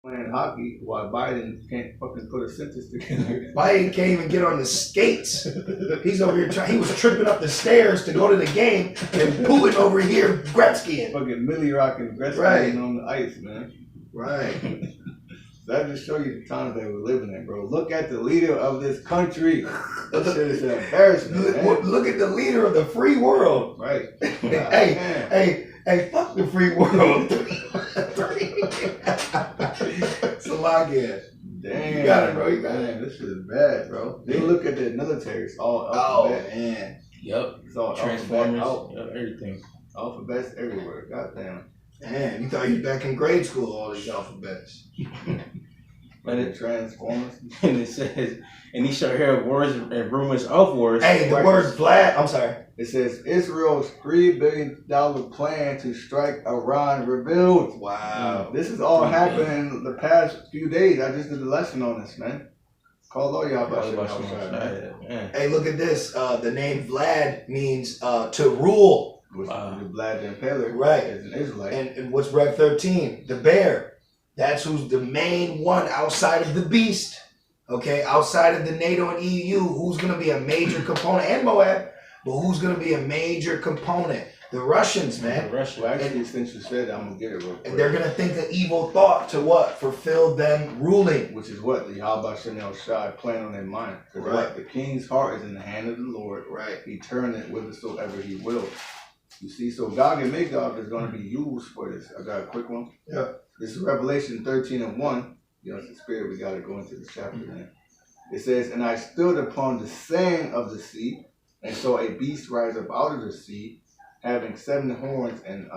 playing hockey while Biden can't fucking put a sentence together. Biden can't even get on the skates. He's over here trying. He was tripping up the stairs to go to the game, and Putin over here Gretzkying. Fucking Millie Rock and Gretzky Right. on the ice, man. Right. That just show you the times they were living in, bro. Look at the leader of this country. That shit is an embarrassment, man. Look at the leader of the free world. Right. Hey, fuck the free world. It's a lot, yeah. Damn. You got it, bro. You got it. Man, this shit is bad, bro. They look at the military. It's all alphabet. Man. Yep. It's all Transformers. alphabet. Yep, everything. Alphabets everywhere. Goddamn. Man, you thought you was back in grade school, all these alphabets. And it Transformers. And it says, and he shall hear words and rumors of wars. Hey, the word Vlad, I'm sorry. It says Israel's $3 billion plan to strike Iran revealed. Wow. This is all happening the past few days. I just did a lesson on this, man. Call all y'all about shit outside, man. Hey, look at this. The name Vlad means to rule. Which Vlad the Impaler Right. is an Israelite. And what's Rev 13? The bear. That's who's the main one outside of the beast. Okay, outside of the NATO and EU, who's going to be a major component, and Moab, but who's going to be a major component? The Russians, man. Well, actually, since you said that, I'm going to get it real quick. And they're going to think an evil thought to what? Fulfill them ruling. Which is what the Yahweh Shem Shai plan on their mind. Because Right. the king's heart is in the hand of the Lord. Right. He turn it whithersoever he will. You see, so Gog and Magog is going to be used for this. I got a quick one. Yeah. This is Revelation 13:1. You know, it's the spirit. We got to go into this chapter, man. It says, "And I stood upon the sand of the sea, and saw a beast rise up out of the sea, having 7 horns and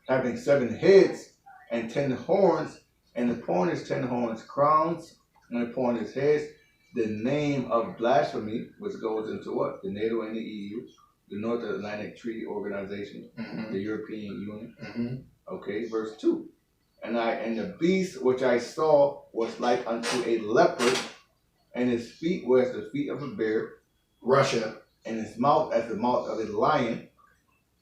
having 7 heads and 10 horns, and upon his 10 horns crowns, and upon his heads the name of blasphemy," which goes into what? The NATO and the EU, the North Atlantic Treaty Organization, the European Union. Okay, verse 2. And the beast which I saw was like unto a leopard, and his feet were as the feet of a bear, Russia. and his mouth as the mouth of a lion.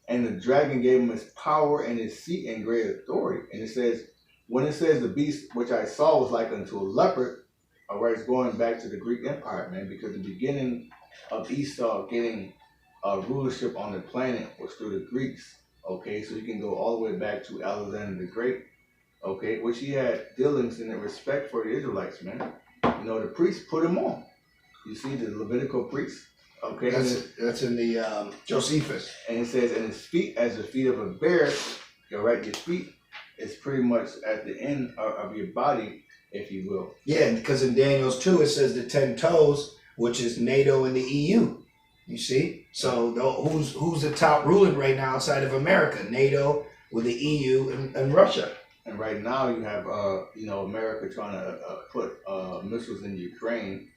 And the dragon gave him his power and his seat and great authority. And it says, when it says the beast which I saw was like unto a leopard, all right, it's going back to the Greek Empire, man, because the beginning of Esau getting rulership on the planet was through the Greeks. Okay, so you can go all the way back to Alexander the Great, okay, which he had dealings in respect for the Israelites, man. You know, the priests put him on. You see the Levitical priests, okay? That's in the Josephus. And it says, and his feet as the feet of a bear. You're right, your feet is pretty much at the end of your body, if you will. Yeah, because in Daniel's 2, it says the 10 toes, which is NATO and the EU. You see? So who's the top ruling right now outside of America? NATO with the EU and Russia. And right now you have, America trying to put missiles in Ukraine,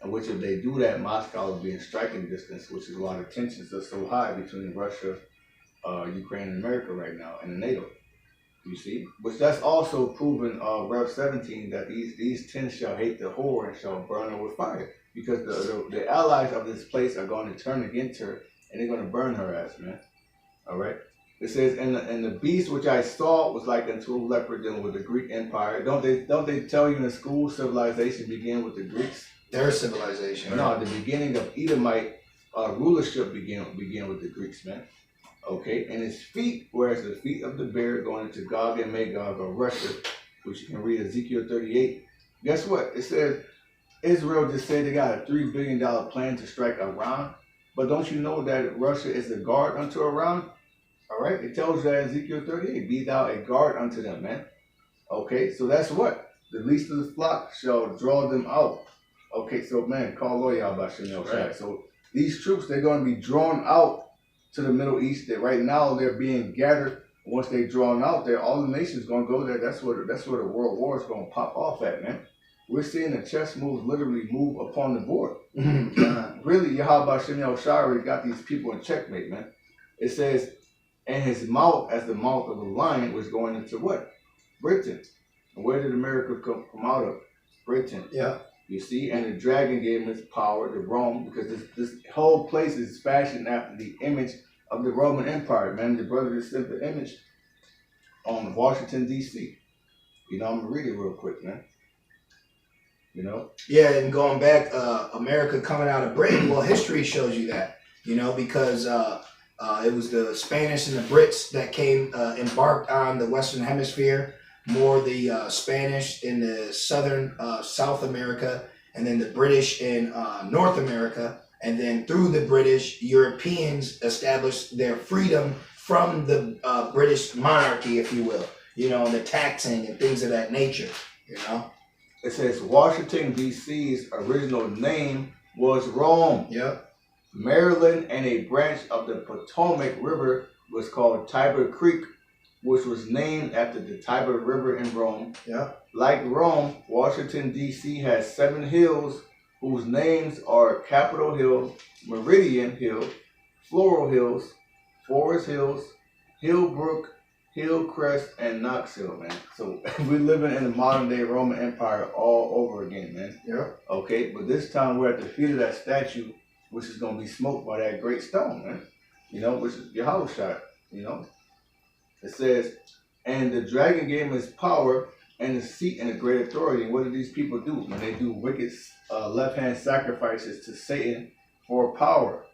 and which if they do that, Moscow will be in striking distance, which is why the tensions are so high between Russia, Ukraine, and America right now, and the NATO. You see? Which that's also proven, Rev 17, that these 10 shall hate the whore and shall burn her with fire. Because the allies of this place are going to turn against her, and they're going to burn her ass, man. All right? It says, and the beast which I saw was like unto a leopard dealing with the Greek Empire. Don't they tell you in school civilization began with the Greeks? Their civilization. No, the beginning of Edomite rulership began with the Greeks, man. Okay, and his feet were as the feet of the bear, going into Gog and Magog or Russia, which you can read Ezekiel 38. Guess what? It says Israel just said they got a $3 billion plan to strike Iran, but don't you know that Russia is a guard unto Iran? All right, it tells you that in Ezekiel 38, be thou a guard unto them, man. Okay, so that's what? The least of the flock shall draw them out. Okay, so man, call lawyer about Chanel. Right. So these troops, they're going to be drawn out to the Middle East. That right now they're being gathered. Once they're drawn out there, all the nations going to go there. That's where the world war is going to pop off at, man. We're seeing the chess moves literally move upon the board. Really, Yahweh Shem Shai got these people in checkmate, man. It says, and his mouth as the mouth of a lion was going into what? Britain. And where did America come out of? Britain. Yeah. You see, and the dragon gave him his power to Rome, because this whole place is fashioned after the image of the Roman Empire, man. The brother just sent the image on Washington, D.C. You know, I'm gonna read it real quick, man. You know, Yeah, and going back, America coming out of Britain, well, history shows you that, you know, because it was the Spanish and the Brits that came, embarked on the Western Hemisphere, more the Spanish in the Southern South America, and then the British in North America. And then through the British, Europeans established their freedom from the British monarchy, if you will, you know, and the taxing and things of that nature, you know. it says Washington D.C.'s original name was Rome. Yep. Maryland and a branch of the Potomac River was called Tiber Creek, which was named after the Tiber River in Rome. Yep. Like Rome, Washington D.C. has 7 hills whose names are Capitol Hill, Meridian Hill, Floral Hills, Forest Hills, Hillbrook, Hillcrest, and Knox Hill, man. So we're living in the modern day Roman Empire all over again, man. Yep. Okay, but this time we're at the feet of that statue, which is going to be smoked by that great stone, man. You know, which is Yahushua, you know. It says, and the dragon gave him his power and his seat and a great authority. And what do these people do? When they do wicked left-hand sacrifices to Satan for power.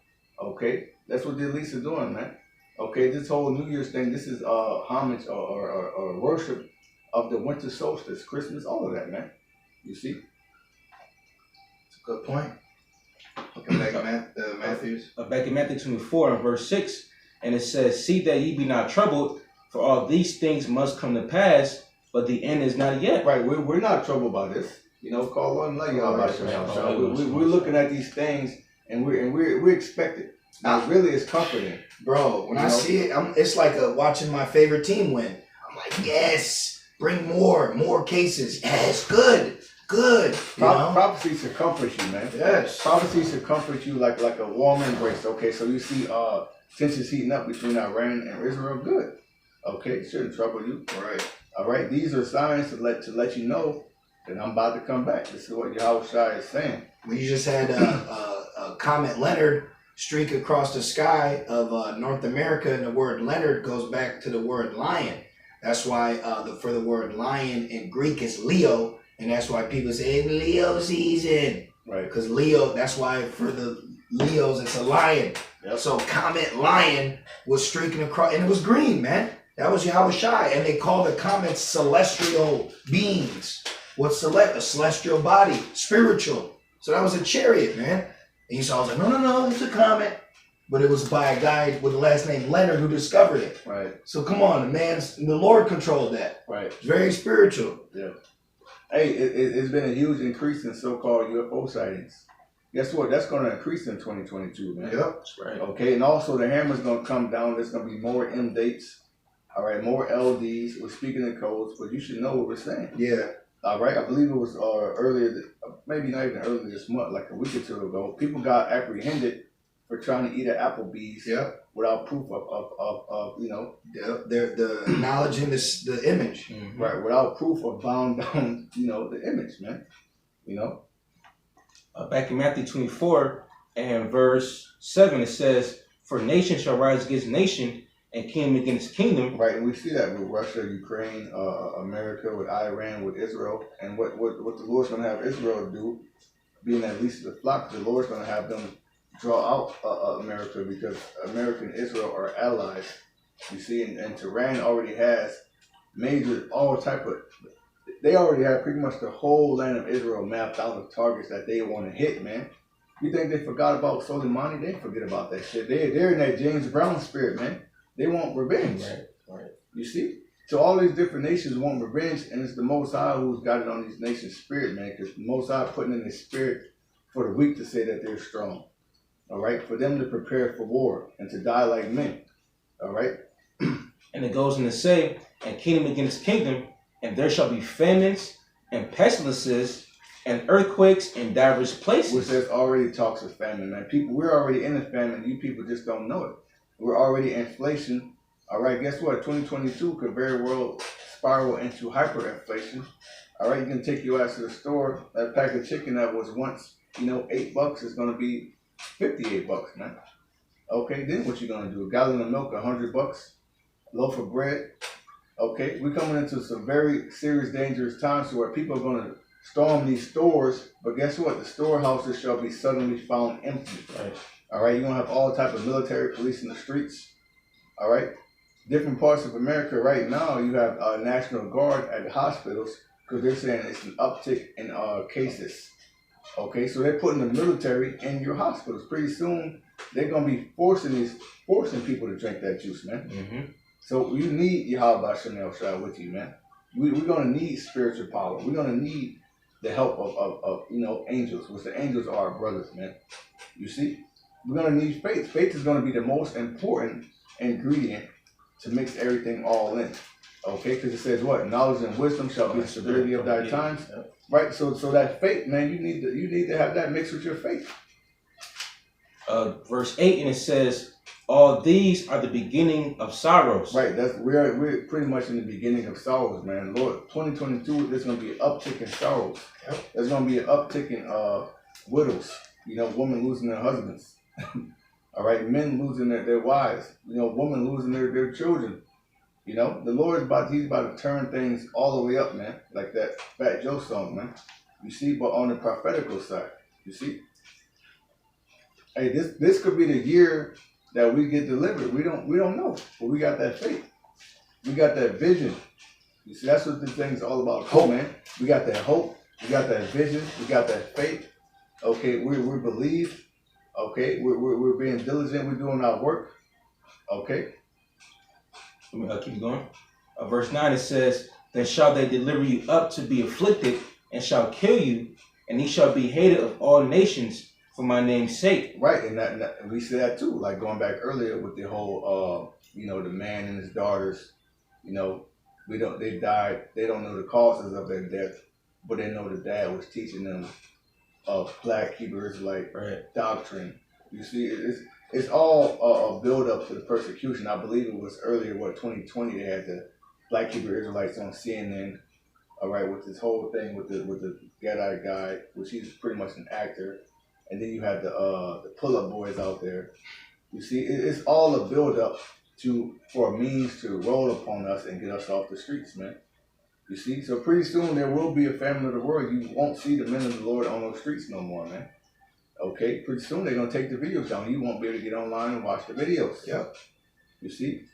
Okay, that's what the elites are doing, man. Okay, this whole New Year's thing, this is homage or worship of the winter solstice, Christmas, all of that, man. You see? It's a good point. Looking back at Matthews. Back in Matthew 24 and verse 6, and it says, see that ye be not troubled, for all these things must come to pass, but the end is not yet. Right, we're not troubled by this. You know, call on like y'all about we're looking at these things and we're expecting. Now, really, it's comforting. Bro, when I see it, it's like watching my favorite team win. I'm like, yes, bring more cases. Yes, good. Prophecy should comfort you, man. Yes. Prophecy should comfort you like a warm embrace. Okay, so you see tensions heating up between Iran and Israel. Good. Okay, shouldn't trouble you. Right. All right, these are signs to let you know that I'm about to come back. This is what Yahushua is saying. We just had a Comet Leonard streak across the sky of North America, and the word Leonard goes back to the word lion. That's why for the word lion in Greek is Leo, and that's why people say Leo season. Right. Because Leo, that's why for the Leos it's a lion. Yep. So Comet Lion was streaking across, and it was green, man. That was Yahushua, and they call the comets celestial beings. What's a celestial body, spiritual. So that was a chariot, man. And Esau was like, no, it's a comet. But it was by a guy with the last name Leonard who discovered it. Right. So come on, the Lord controlled that. Right. It's very spiritual. Yeah. Hey, it's been a huge increase in so-called UFO sightings. Guess what? That's going to increase in 2022, man. Yep. That's right. Okay, and also the hammer's going to come down. There's going to be more M dates. All right, more LDs. We're speaking in codes, but you should know what we're saying. Yeah. All right, I believe it was earlier, maybe not even earlier this month, like a week or two ago. People got apprehended for trying to eat at Applebee's without proof of you know. The knowledge in the image. Mm-hmm. Right, without proof of bound down, you know, the image, man. You know? Back in Matthew 24 and verse 7, it says, for nation shall rise against nation, and kingdom against kingdom. Right, and we see that with Russia, Ukraine, America, with Iran, with Israel. And what the Lord's going to have Israel do, being at least the flock, the Lord's going to have them draw out America, because America and Israel are allies. You see, and Tehran already has they already have pretty much the whole land of Israel mapped out of targets that they want to hit, man. You think they forgot about Soleimani? They forget about that shit. They're in that James Brown spirit, man. They want revenge. Right. You see? So all these different nations want revenge, and it's the Most High who's got it on these nations' spirit, man, because the Most High putting in his spirit for the weak to say that they're strong. All right? For them to prepare for war and to die like men. All right? And it goes on to say, and kingdom against kingdom, and there shall be famines and pestilences and earthquakes in diverse places. Which there's already talks of famine, man. People, we're already in a famine. You people just don't know it. We're already in inflation. All right, guess what? 2022 could very well spiral into hyperinflation. All right, you can take your ass to the store. That pack of chicken that was once, $8 is going to be $58, man. Okay, then what you going to do? A gallon of milk, $100. Loaf of bread, Okay, we're coming into some very serious, dangerous times where people are going to storm these stores. But guess what? The storehouses shall be suddenly found empty. Right. All right, you're going to have all type of military police in the streets. All right, different parts of America right now, you have National Guard at the hospitals because they're saying it's an uptick in cases. Okay, so they're putting the military in your hospitals. Pretty soon, they're gonna be forcing people to drink that juice, man. Mm-hmm. So you need Yahweh Shem Shai with you, man. We're gonna need spiritual power. We're gonna need the help of angels, which the angels are our brothers, man. You see, we're gonna need faith. Faith is gonna be the most important ingredient to mix everything all in. Okay, because it says what? Knowledge and wisdom shall be the stability of thy times. Right? So that faith, man, you need to have that mixed with your faith. Verse 8, and it says, all these are the beginning of sorrows. Right, we're pretty much in the beginning of sorrows, man. Lord, 2022, there's gonna be an uptick in sorrows. Yep. There's gonna be an uptick in widows, women losing their husbands. All right, men losing their wives, women losing their children. The Lord he's about to turn things all the way up, man. Like that Fat Joe song, man. You see, but on the prophetical side, you see. Hey, this could be the year that we get delivered. We don't know, but we got that faith. We got that vision. You see, that's what this thing's all about, hope, man. We got that hope. We got that vision. We got that faith. Okay, we believe. Okay, we're being diligent. We're doing our work. Okay. Keep going. Verse 9, it says, then shall they deliver you up to be afflicted, and shall kill you, and he shall be hated of all nations for my name's sake. Right, and we see that too. Like going back earlier with the whole, the man and his daughters. They died. They don't know the causes of their death, but they know the dad was teaching them Black Hebrew Israelite doctrine. You see, it's all a build up to the persecution. I believe it was earlier, 2020, they had the Black Hebrew Israelites on CNN. All right, with this whole thing with the Gadite guy, which he's pretty much an actor, and then you have the pull up boys out there. You see, it's all a build up for a means to roll upon us and get us off the streets, man. You see, so pretty soon there will be a famine of the world. You won't see the men of the Lord on those streets no more, man. Okay, pretty soon they're gonna take the videos down. You won't be able to get online and watch the videos. Yeah. You see?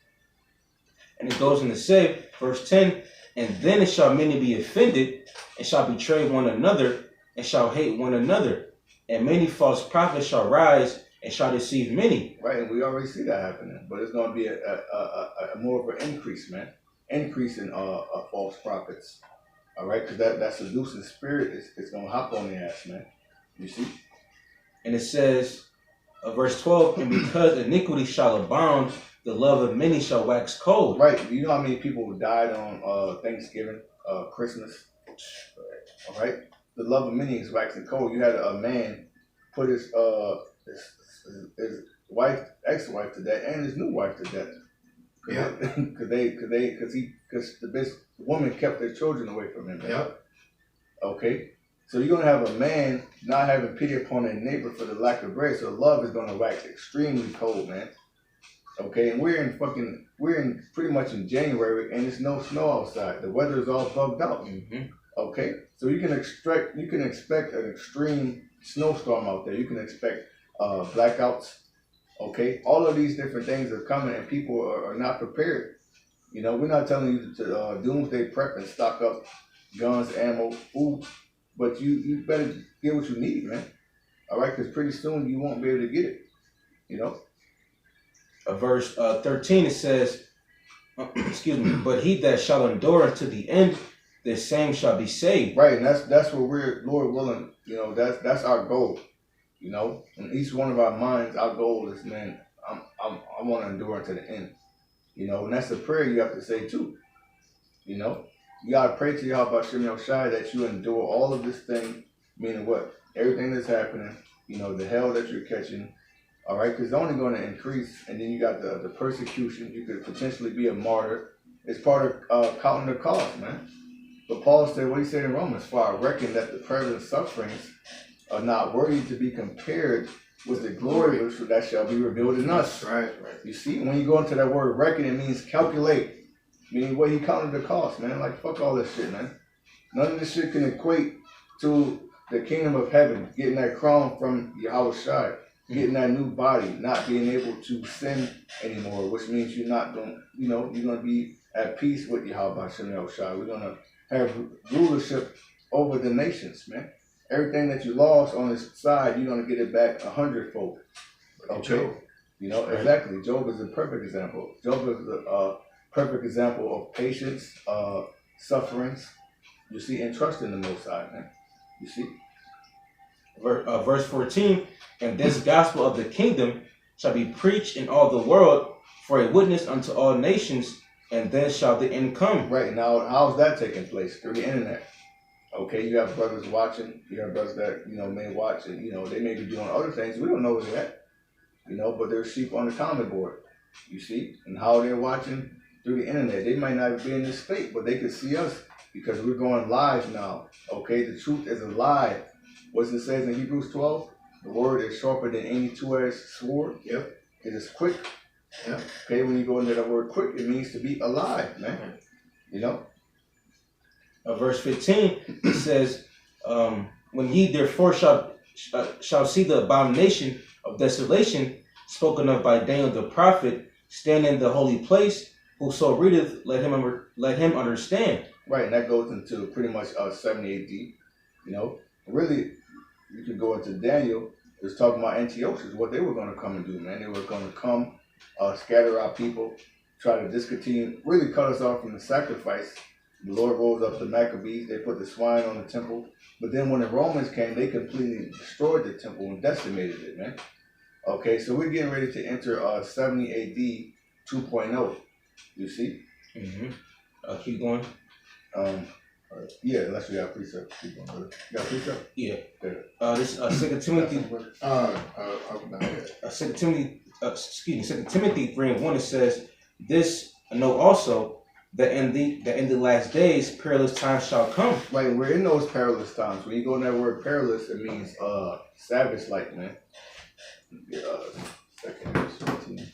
And it goes on to say, verse 10, and then it shall many be offended, and shall betray one another, and shall hate one another. And many false prophets shall rise, and shall deceive many. Right, and we already see that happening. But it's gonna be a more of an increase, man. Increase in false prophets. All right, because that seducing spirit is gonna hop on the ass, man. You see? And it says, verse 12, and because iniquity shall abound, the love of many shall wax cold. Right. You know how many people died on Thanksgiving, Christmas? All right. The love of many is waxing cold. You had a man put his wife, ex-wife to death, and his new wife to death. Yeah. Because the woman kept their children away from him. Man. Yeah. Okay. So you're gonna have a man not having pity upon their neighbor for the lack of bread. So love is gonna wax extremely cold, man. Okay, and we're in pretty much in January, and there's no snow outside. The weather is all bugged out. Mm-hmm. Okay, so you can expect an extreme snowstorm out there. You can expect blackouts. Okay, all of these different things are coming, and people are not prepared. We're not telling you to doomsday prep and stock up guns, ammo, food, but you better get what you need, man. All right, because pretty soon you won't be able to get it. Verse 13, it says, excuse me, but he that shall endure unto the end, the same shall be saved. Right, and that's what we're, Lord willing, that's our goal. In each one of our minds, our goal is, man, I want to endure unto the end. And that's a prayer you have to say too. You gotta pray to Yahweh Shem Shai that you endure all of this thing, meaning what? Everything that's happening, the hell that you're catching. All right, because it's only going to increase, and then you got the persecution. You could potentially be a martyr. It's part of counting the cost, man. But Paul said, what he said in Romans, for I reckon that the present sufferings are not worthy to be compared with the glory that shall be revealed in us. Right. You see, when you go into that word reckon, it means calculate. Meaning what he counted the cost, man. Like fuck all this shit, man. None of this shit can equate to the kingdom of heaven, getting that crown from Yahweh Shai, getting that new body, not being able to sin anymore, which means you're not going, you're going to be at peace with Yahweh Hashem Shai. We're going to have rulership over the nations, man. Everything that you lost on this side, you're going to get it back 100-fold. Okay? Exactly. Job is a perfect example. Job is a perfect example of patience, sufferings, you see, and trust in the Most High, man. You see? Verse 14, and this gospel of the kingdom shall be preached in all the world for a witness unto all nations, and then shall the end come. Right, now, how's that taking place? Through the internet. Okay, you have brothers watching, you have brothers that, may watch, and, they may be doing other things. We don't know where they're at, but there's sheep on the comment board, you see? And how they're watching through the internet. They might not be in this state, but they can see us because we're going live now. Okay, the truth is alive. What it says in Hebrews 12, the word is sharper than any two-edged sword. Yep. It is quick. Yep. Okay, when you go into that word quick, it means to be alive, man. Verse 15, it says, when ye therefore shall see the abomination of desolation spoken of by Daniel the prophet stand in the holy place, whoso readeth, let him understand. Right, and that goes into pretty much 70 AD. Really, you could go into Daniel. It's talking about Antiochus, what they were going to come and do, man. They were going to come, scatter our people, try to discontinue, really cut us off from the sacrifice. The Lord rose up the Maccabees. They put the swine on the temple. But then when the Romans came, they completely destroyed the temple and decimated it, man. Okay, so we're getting ready to enter 70 AD 2.0. You see? Mm-hmm. Keep going. Yeah, unless you got precept. Keep going, brother. You got precept? Yeah. Good. This 2 Timothy. 2 Timothy 3:1, it says, "This know also that in the last days perilous times shall come." Right, we're in those perilous times. When you go in that word perilous, it means savage-like, man. Second, 17.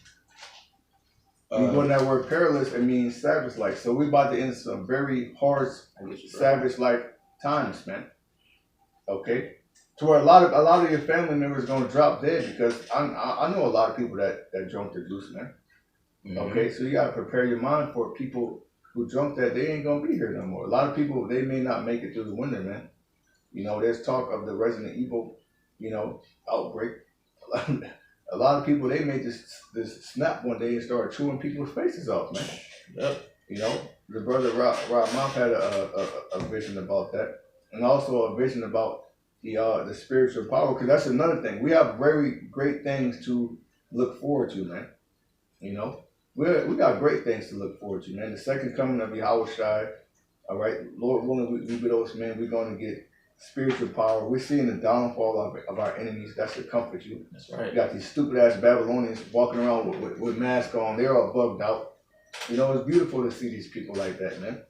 When you go in that word perilous, it means savage-like. So we're about to enter some very harsh, savage-like times, man. Okay, to where a lot of your family members are gonna drop dead because I know a lot of people that drunk the juice, man. Mm-hmm. Okay, so you gotta prepare your mind for people who drunk that they ain't gonna be here no more. A lot of people, they may not make it through the winter, man. There's talk of the Resident Evil, outbreak. A lot of people, they may just snap one day and start chewing people's faces off, man. Yep. The brother Rob Mount had a vision about that, and also a vision about the spiritual power, because that's another thing. We have very great things to look forward to, man. We got great things to look forward to, man. The second coming of Yahweh Shai, all right, Lord willing, we be those men. We're going to get spiritual power. We're seeing the downfall of our enemies. That's to comfort you. That's right. You got these stupid ass Babylonians walking around with masks on. They're all bugged out. It's beautiful to see these people like that, man.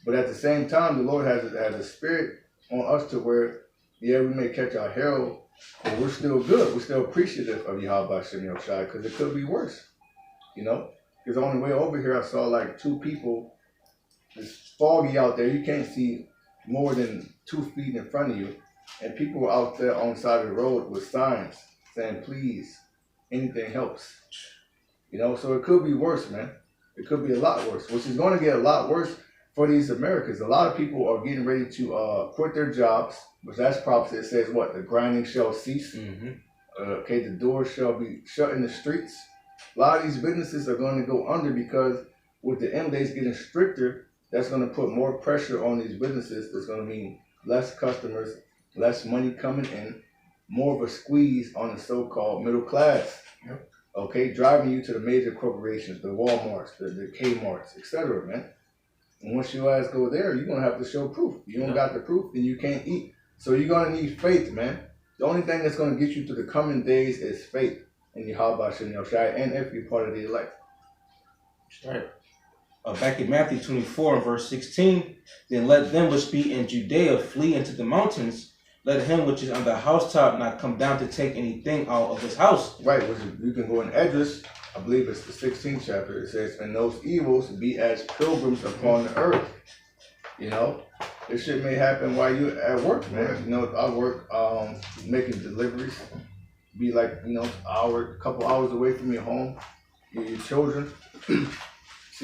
But at the same time, the Lord has a spirit on us to where, we may catch our herald, but we're still good. We're still appreciative of Yahweh Hashem Shai, because it could be worse. Because on the way over here, I saw like two people. It's foggy out there. You can't see more than 2 feet in front of you. And people were out there on the side of the road with signs saying, please, anything helps. So it could be worse, man. It could be a lot worse, which is going to get a lot worse for these Americans. A lot of people are getting ready to quit their jobs, which that's prophecy. It says what? The grinding shall cease. Mm-hmm. Okay, the doors shall be shut in the streets. A lot of these businesses are going to go under because with the end days getting stricter, that's going to put more pressure on these businesses. That's going to mean less customers, less money coming in, more of a squeeze on the so-called middle class. Yep. Okay, driving you to the major corporations, the Walmarts, the Kmarts, etc., man. And once your ass go there, you're going to have to show proof. You don't got the proof, then you can't eat. So you're going to need faith, man. The only thing that's going to get you to the coming days is faith in Yahweh Shem Shai, and if you're part of the elect. That's right. Back in Matthew 24 and verse 16, then let them which be in Judea flee into the mountains. Let him which is on the housetop not come down to take anything out of his house. Right, which you can go in Esdras I believe it's the 16th chapter. It says, "And those evils be as pilgrims upon the earth." You know, this shit may happen while you at work, man. You know, I work making deliveries. Be like, you know, couple hours away from your home, your children.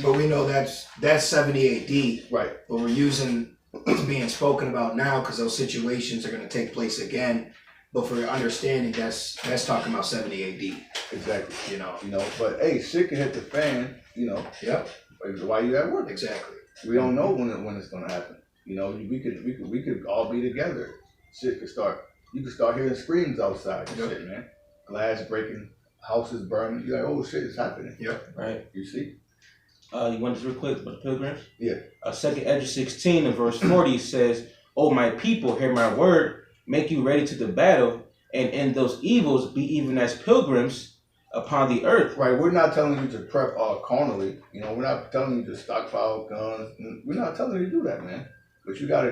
But we know that's 70 AD. Right. But we're using it's being spoken about now because those situations are going to take place again. But for your understanding, that's talking about 70 AD. Exactly. You know. But hey, shit can hit the fan. You know. Yep. While you at work. Exactly. We don't know when it's gonna happen. You know, we could all be together. Shit could start. You could start hearing screams outside. And shit, man. Glass breaking, houses burning. You're like, oh shit, it's happening. Yep. Right. You see? You want this real quick about the pilgrims? Yeah. 2nd Ezra 16 and verse 40 says, "O my people, hear my word, make you ready to the battle, and in those evils be even as pilgrims upon the earth." Right. We're not telling you to prep carnally. You know, we're not telling you to stockpile guns. We're not telling you to do that, man. But you gotta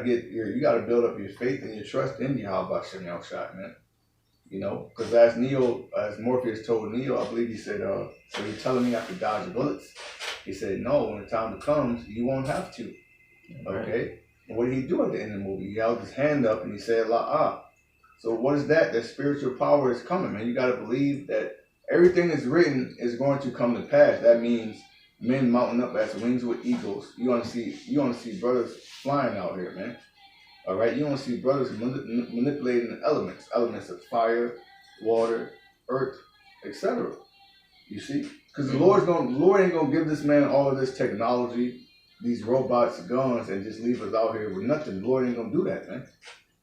build up your faith and your trust in Yahweh Shem Yahushua, man. You know, because as Morpheus told Neo, I believe he said, "So you're telling me I could dodge bullets?" He said, "No, when the time comes, you won't have to." Okay? And what did he do at the end of the movie? He held his hand up and he said, "La'ah." So what is that? That spiritual power is coming, man. You got to believe that everything that's written is going to come to pass. That means men mounting up as wings with eagles. You want to see brothers flying out here, man. All right? You want to see brothers manipulating the elements of fire, water, earth, etc. You see? Because the Lord ain't gonna give this man all of this technology, these robots, guns, and just leave us out here with nothing. The Lord ain't gonna do that, man.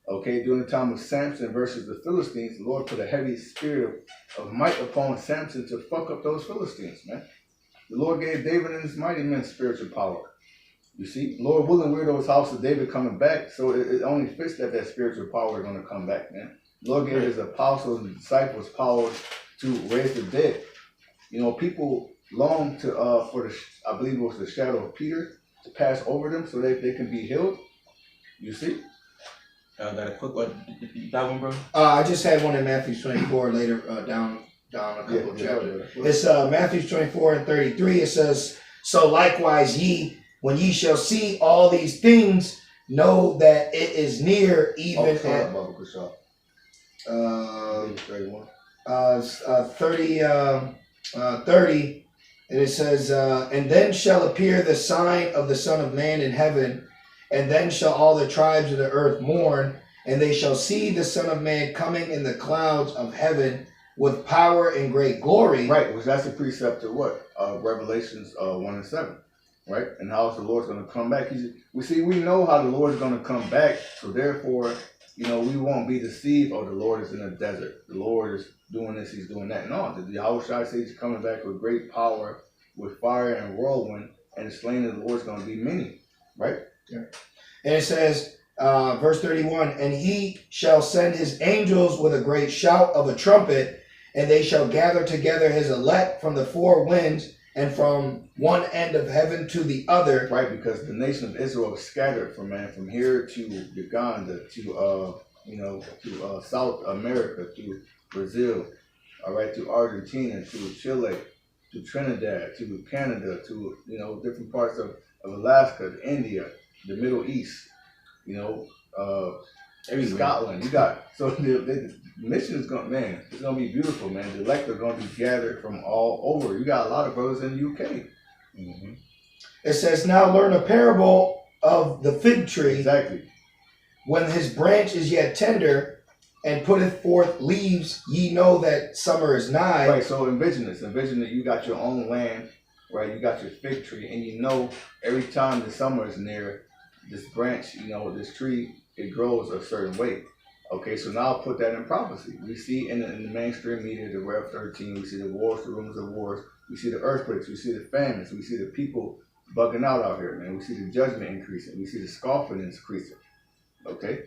Okay, during the time of Samson versus the Philistines, the Lord put a heavy spirit of might upon Samson to fuck up those Philistines, man. The Lord gave David and his mighty men spiritual power. You see, Lord willing, we're those house of David coming back, so it only fits that spiritual power is gonna come back, man. The Lord gave his apostles and disciples power to raise the dead. You know, people long to I believe it was the shadow of Peter to pass over them so they can be healed. You see? Got a quick one. That one, bro? I just had one in Matthew 24 later down a couple of chapters. It's Matthew 24 and 33. It says, "So likewise ye, when ye shall see all these things, know that it is near, even at 30, and it says, and then shall appear the sign of the Son of Man in heaven, and then shall all the tribes of the earth mourn, and they shall see the Son of Man coming in the clouds of heaven with power and great glory." Right, which that's a precept of what? Revelations 1 and 7. Right? And how the Lord's going to come back. We know how the Lord's going to come back, so therefore, you know, we won't be deceived, oh, the Lord is in the desert. The Lord is doing this, he's doing that. No, the Yahushua says he's coming back with great power, with fire and whirlwind, and the slain of the Lord is going to be many. Right? Yeah. And it says, verse 31, "And he shall send his angels with a great shout of a trumpet, and they shall gather together his elect from the four winds, and from one end of heaven to the other." Right, because the nation of Israel is scattered from here to Uganda, to South America, to Brazil, all right, to Argentina, to Chile, to Trinidad, to Canada, to, you know, different parts of Alaska, to India, the Middle East, you know, Scotland. You got, so the mission is going, man, it's going to be beautiful, man. The elect are going to be gathered from all over. You got a lot of brothers in the UK. Mm-hmm. It says, "Now learn a parable of the fig tree. Exactly. When his branch is yet tender and putteth forth leaves, ye know that summer is nigh." Right, so envision this. Envision that you got your own land, right? You got your fig tree, and you know every time the summer is near, this branch, you know, this tree, it grows a certain way. Okay, so now I'll put that in prophecy. We see in the mainstream media, the Rev 13, we see the wars, the rumors of wars, we see the earthquakes, we see the famines, we see the people bugging out here, man. We see the judgment increasing, we see the scoffing increasing. Okay?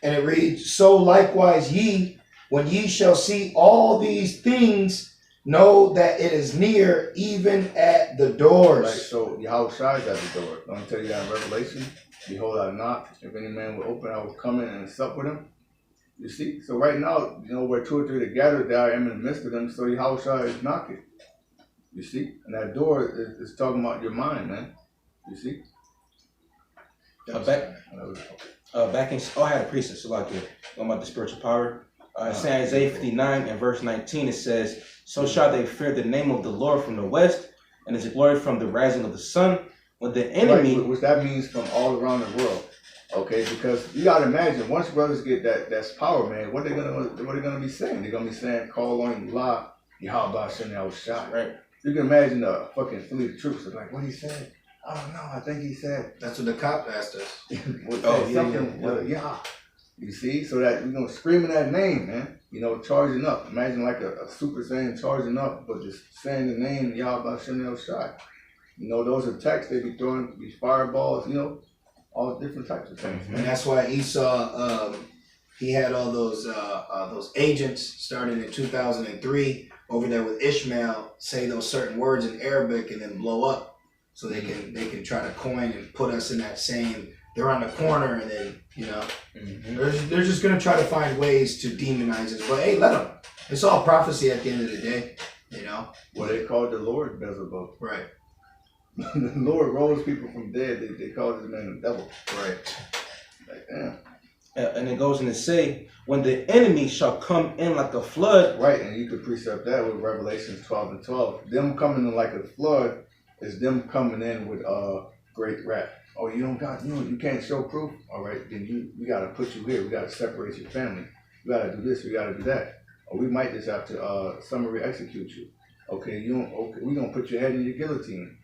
And it reads, "So likewise ye, when ye shall see all these things, know that it is near, even at the doors." Right, so Yahushua is at the door. I'm going to tell you that in Revelation. "Behold, I knock. If any man will open, I will come in and sup with him." You see? So right now, you know, where two or three are gathered, there I am in the midst of them. So Yahushua is knocking. You see? And that door is talking about your mind, man. You see? Back in I had a priestess, so like going about the spiritual power. Saying Isaiah 59 and verse 19, it says, "So shall they fear the name of the Lord from the west, and his glory from the rising of the sun." When the enemy, right, which that means from all around the world, okay? Because you gotta imagine, once brothers get that's power, man. What they gonna be saying? They're gonna be saying, "Call on Allah, Yahweh Shem Al Shai." right? You can imagine the fucking fleet of troops. They're like, "What he said? I don't know. I think he said." That's what the cop asked us. Something. Yeah. You see, so that screaming that name, man. Charging up. Imagine like a Super Saiyan charging up, but just saying the name Yahweh Shem El Shai. Those attacks they be throwing, these fireballs. All different types of things. And that's why Esau, he had all those agents starting in 2003 over there with Ishmael say those certain words in Arabic and then blow up, so they can try to coin and put us in that same. They're on the corner, and then they're just gonna try to find ways to demonize us. But hey, let them. It's all prophecy at the end of the day, Well, they called the Lord Beelzebub. Right. The Lord rose people from dead. They called this man the devil. Right. Like, damn. And it goes in to say, when the enemy shall come in like a flood. Right, and you could precept that with Revelation 12 and 12. Them coming in like a flood is them coming in with great wrath. Oh, you don't got, you can't show proof? All right, then we got to put you here. We got to separate your family. We got to do this. We got to do that. Or we might just have to summary execute you. Okay, we're going to put your head in your guillotine.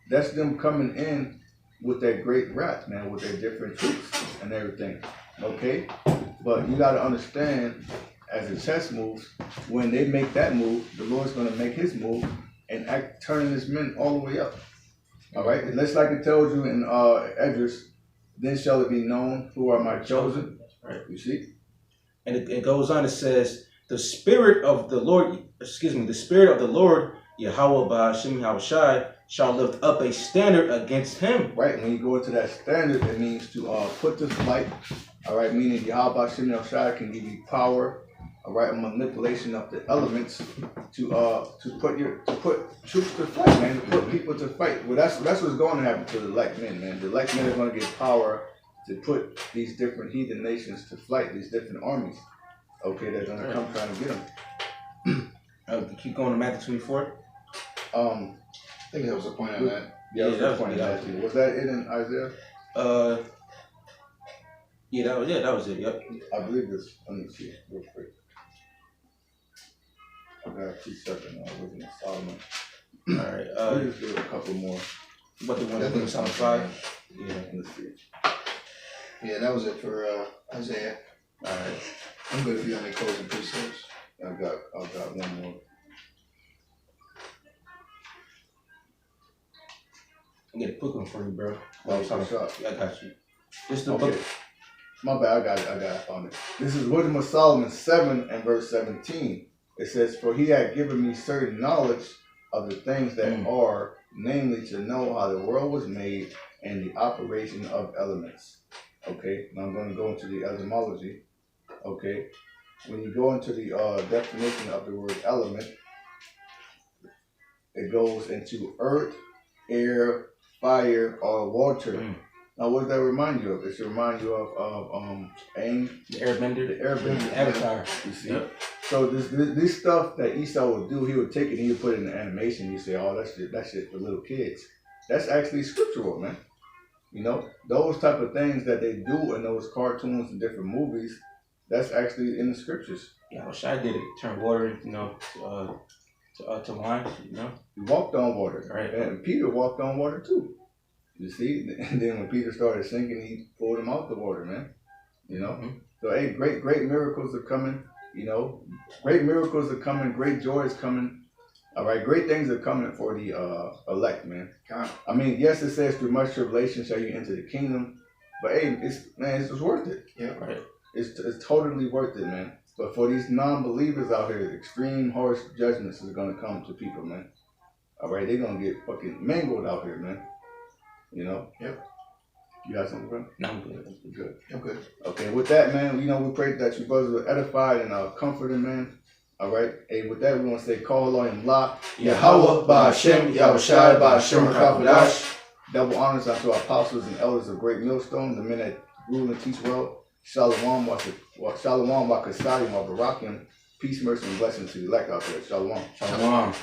That's them coming in with that great wrath, man, with their different troops and everything. Okay? But you got to understand, as the chess moves, when they make that move, the Lord's going to make his move and turning his men all the way up. All right? And just like it tells you in Esdras, then shall it be known who are my chosen. Right. You see? And it goes on, it says, the Spirit of the Lord, Yahweh Ba'ashem Yahushai, shall lift up a standard against him. Right, when you go into that standard, it means to put to flight. All right, meaning Yahweh Ba'ashem Yahushai can give you power. All right, manipulation of the elements to put troops to fight, man, to put people to fight. Well, that's what's going to happen to the elect men, man. The elect men are going to get power to put these different heathen nations to flight, these different armies. Okay, they're going to come trying to get them. Keep going to Matthew 24. I think there was a point on that. Yeah, that was a point on that too. Was that it in Isaiah? That was it. Yep. I believe this. Let me see real quick. I got 2 seconds. I was in Solomon. All right. We'll just do a couple more. What the one that was on 5? Yeah, let's see. Yeah, that was it for Isaiah. All right. I'm good if you got any closing precepts. I got one more. I get a quick one for you, bro. Oh, sure. I got you. Just the Okay. book. My bad, I found it. This is Wisdom of Solomon 7 and verse 17. It says, "For he had given me certain knowledge of the things that are, namely to know how the world was made and the operation of elements." Okay, now I'm going to go into the etymology. Okay, when you go into the definition of the word element, it goes into earth, air, fire, or water. Now, what does that remind you of? It should remind you of Aang, The Airbender. the Airbender, Avatar. You see, Yep. so this stuff that Esau would do, he would take it and he would put it in the animation. You say, "Oh, that's shit for little kids." That's actually scriptural, man. Those type of things that they do in those cartoons and different movies, that's actually in the scriptures. Yeah, I wish I did it. Turn water, to wine. He walked on water, Right. And Peter walked on water too. You see, and then when Peter started sinking, he pulled him out the water, man. So hey, great miracles are coming. Great miracles are coming. Great joy is coming. All right, great things are coming for the elect, man. I mean, yes, it says through much tribulation shall you enter the kingdom, but hey, it's worth it. Yeah, right. It's totally worth it, man. But for these non-believers out here, extreme harsh judgments is gonna come to people, man. All right, they're gonna get fucking mangled out here, man. Yep. You got something, bro? No, I'm good. Good. I'm good. Okay, with that, man, we pray that you brothers are edified and comforted, man. All right. And with that, we want to say, call on La Yahweh, Ba'Hashem, Yahushai, Ba'Hashem, Rakapadash. Double honors unto our apostles and elders of Great Millstone, the men that rule and teach well. Shalom, Shalom, Wakasadim, Barakim. Peace, mercy, and blessings to the elect out there. Shalom. Shalom.